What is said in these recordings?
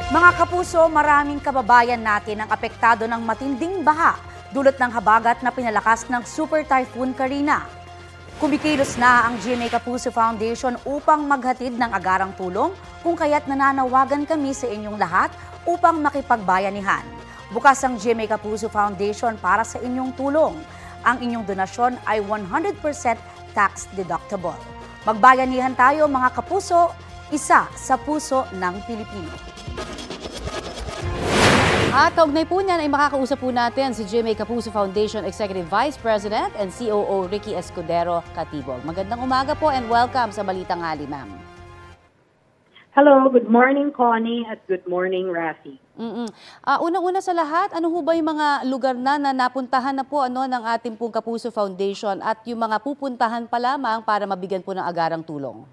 Mga kapuso, maraming kababayan natin ang apektado ng matinding baha dulot ng habagat na pinalakas ng Super Typhoon Karina. Kumikilos na ang GMA Kapuso Foundation upang maghatid ng agarang tulong kung kaya't nananawagan kami sa inyong lahat upang makipagbayanihan. Bukas ang GMA Kapuso Foundation para sa inyong tulong. Ang inyong donasyon ay 100% tax deductible. Magbayanihan tayo mga kapuso, isa sa puso ng Pilipino. At kaugnay po niyan ay makakausap po natin si GMA Kapuso Foundation Executive Vice President and COO Ricky Escudero Katibog. Magandang umaga po and welcome sa Balitang Hali, ma'am. Hello, good morning Connie at good morning Rafi. Unang-una sa lahat, ano ho ba yung mga lugar na napuntahan na po ng ating pong Kapuso Foundation at yung mga pupuntahan pa lamang para mabigyan po ng agarang tulong?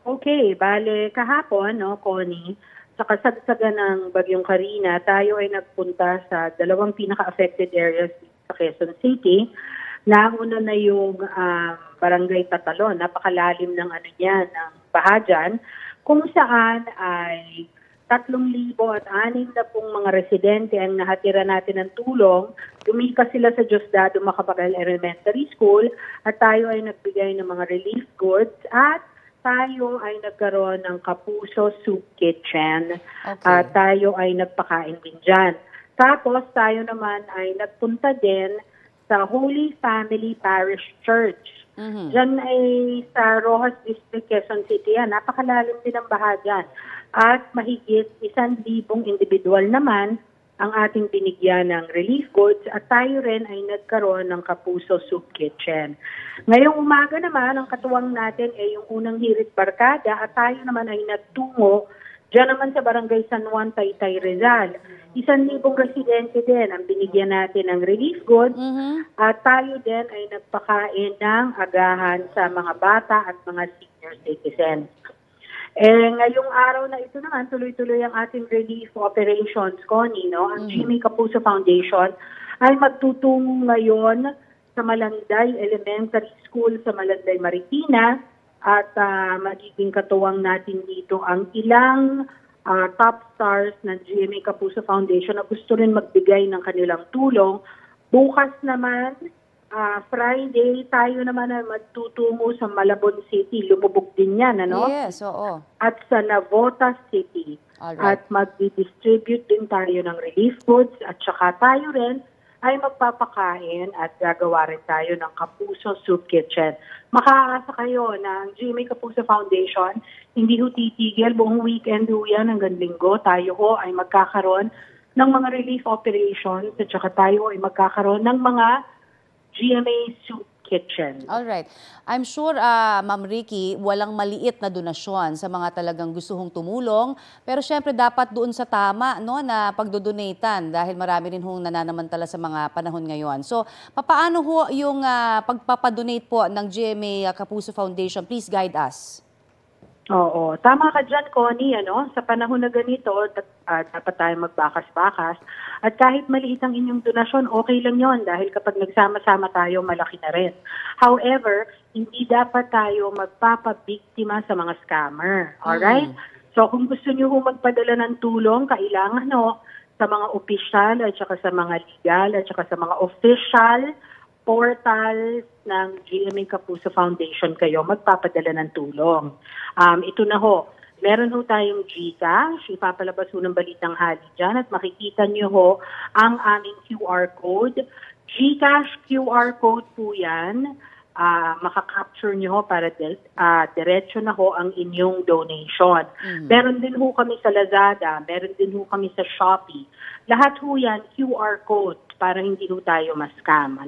Okay, bale kahapon, Connie, sa kasagsagan ng Bagyong Karina, tayo ay nagpunta sa dalawang pinaka-affected areas sa Quezon City. Nauna na yung Barangay Tatalon, napakalalim ng ng baha dyan, kung saan ay 3,060 mga residente ang nahatira natin ng tulong. Lumika sila sa Diosdado Macapagal Elementary School at tayo ay nagbigay ng mga relief goods at tayo ay nagkaroon ng Kapuso Soup Kitchen. Okay. Tayo ay nagpakain din dyan. Tapos tayo naman ay nagpunta din sa Holy Family Parish Church. Diyan ay sa Rojas District, Quezon City. Napakalalim din ang baha dyan. At mahigit 1,000 individual naman ang ating binigyan ng relief goods at tayo rin ay nagkaroon ng Kapuso Soup Kitchen. Ngayong umaga naman, ang katuwang natin ay yung unang hirit barkada at tayo naman ay nagtungo dyan naman sa Barangay San Juan, Taytay, Rizal. 1,000 residente din ang binigyan natin ng relief goods at tayo din ay nagpakain ng agahan sa mga bata at mga senior citizens. Ngayong araw na ito naman, tuloy-tuloy ang ating relief operations, Connie, Ang GMA Kapuso Foundation ay magtutungo ngayon sa Malanday Elementary School sa Malanday, Marikina at magiging katuwang natin dito ang ilang top stars ng GMA Kapuso Foundation na gusto rin magbigay ng kanilang tulong. Bukas naman, Friday, tayo naman ay magtutungo sa Malabon City. Lumubog din yan, Yes, oo. At sa Navotas City. Alright. At mag-distribute din tayo ng relief goods at saka tayo rin ay magpapakain at gagawa rin tayo ng Kapuso Soup Kitchen. Makakaasa kayo na ang GMA Kapuso Foundation, hindi ho titigil, buong weekend ho yan hanggang linggo. Tayo ho ay magkakaroon ng mga relief operations at saka tayo ay magkakaroon ng mga GMA Soup Kitchen. Alright. I'm sure, Ma'am Ricky, walang maliit na donasyon sa mga talagang gusto hong tumulong. Pero syempre dapat doon sa tama na pagdodonatan dahil marami rin hong nananamantala sa mga panahon ngayon. So, paano ho yung pagpapadonate po ng GMA Kapuso Foundation? Please guide us. Oo. Tama ka dyan, Connie. Sa panahon na ganito, dapat tayo magbakas-bakas. At kahit maliit ang inyong donasyon, okay lang yon dahil kapag nagsama-sama tayo, malaki na rin. However, hindi dapat tayo magpapabiktima sa mga scammer. Alright? So kung gusto nyo magpadala ng tulong, kailangan sa mga opisyal at saka sa mga legal at saka sa mga official portals ng GMA Kapuso Foundation kayo magpapadala ng tulong. Ito na ho, meron ho tayong GCash, ipapalabas ho ng Balitang Hali dyan at makikita nyo ho ang aming QR code. GCash QR code po yan, makakapture nyo ho para diretso na ho ang inyong donation. Meron din ho kami sa Lazada, meron din ho kami sa Shopee. Lahat ho yan QR code para hindi ho tayo ma-scam,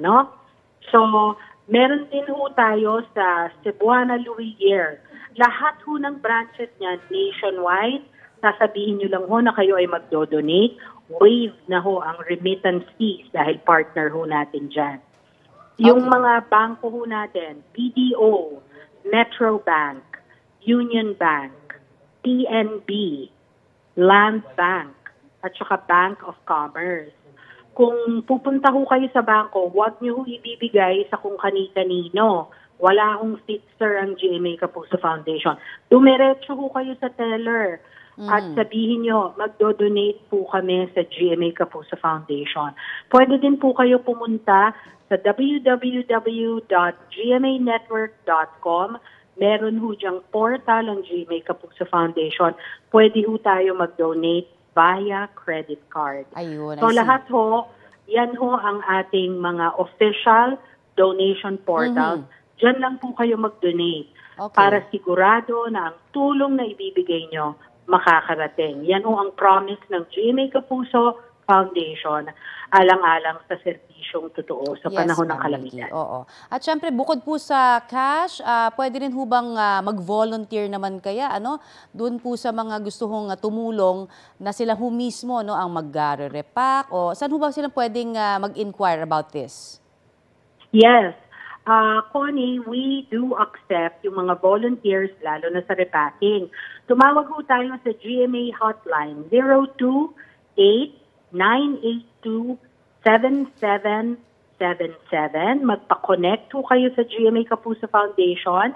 So, meron din ho tayo sa Cebuana Luier. Lahat ho ng branches niyan nationwide, sasabihin nyo lang ho na kayo ay magdo-donate, waive na ho ang remittance fees dahil partner ho natin dyan. Yung mga bangko ho natin, BDO, Metro Bank, Union Bank, PNB, Land Bank, at saka Bank of Commerce. Kung pupunta ho kayo sa bangko, huwag niyo ho ibibigay sa kung kani-kanino. Wala hong fixer ang GMA Kapuso Foundation. Dumiretso ho kayo sa teller. at sabihin nyo, magdo-donate po kami sa GMA Kapuso Foundation. Pwede din po kayo pumunta sa www.gmanetwork.com. Meron ho diyang portal ang GMA Kapuso Foundation. Pwede ho tayo mag-donate via credit card. Ayun, So I see. lahat ho, yan ho ang ating mga official donation portals. Diyan lang po kayo mag-donate para sigurado na ang tulong na ibibigay nyo makakarating. Yan ho ang promise ng GMA Kapuso Foundation, alang-alang sa serbisyong totoo sa panahon ng Ma'am kalamidad. Ricky. Oo. At syempre, bukod po sa cash, pwede rin hubang mag-volunteer naman kaya, doon po sa mga gusto hong tumulong na sila ho mismo, ang mag-repack, o saan ho ba sila pwedeng mag-inquire about this? Yes. Connie, we do accept yung mga volunteers, lalo na sa repacking. Tumawag ho tayo sa GMA hotline, 028-982-7777. Magpa-connect ho kayo sa GMA Kapuso Foundation,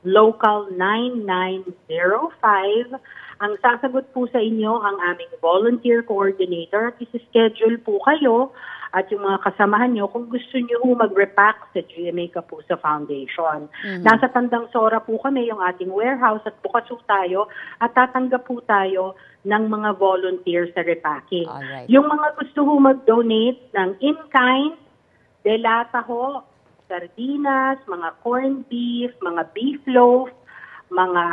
local 9905. Ang sasagot po sa inyo ang aming volunteer coordinator. Isi-schedule po kayo at yung mga kasamahan nyo kung gusto nyo mag-repack sa GMA Kapuso Foundation. Nasa Tandang Sora po kami, yung ating warehouse, at bukas po tayo at tatanggap po tayo ng mga volunteers sa repacking. Alright. Yung mga gusto ho mag-donate ng in-kind, delata ho, sardinas, mga corned beef, mga beef loaf, mga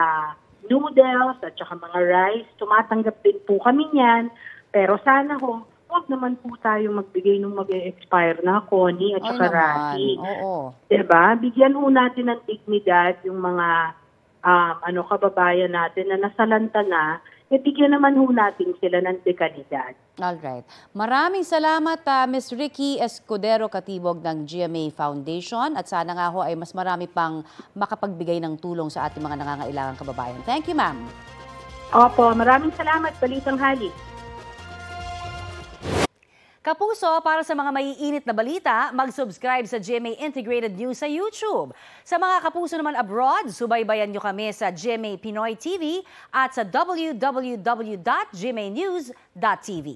noodles, at saka mga rice, tumatanggap din po kami niyan. Pero sana ho, huwag naman po tayo magbigay nung mag-expire na, Connie at saka Rafi. Oo. Diba? Bigyan ho natin ng dignidad yung mga kababayan natin na nasalanta na, bigyan naman ho natin sila ng dekalidad. Alright. Maraming salamat, Ms. Ricky Escudero Katibog ng GMA Foundation, at sana nga ho ay mas marami pang makapagbigay ng tulong sa ating mga nangangailangang kababayan. Thank you, ma'am. Opo, maraming salamat. Balitang halik. Kapuso, para sa mga maiinit na balita, mag-subscribe sa GMA Integrated News sa YouTube. Sa mga kapuso naman abroad, subaybayan nyo kami sa GMA Pinoy TV at sa www.gmanews.tv.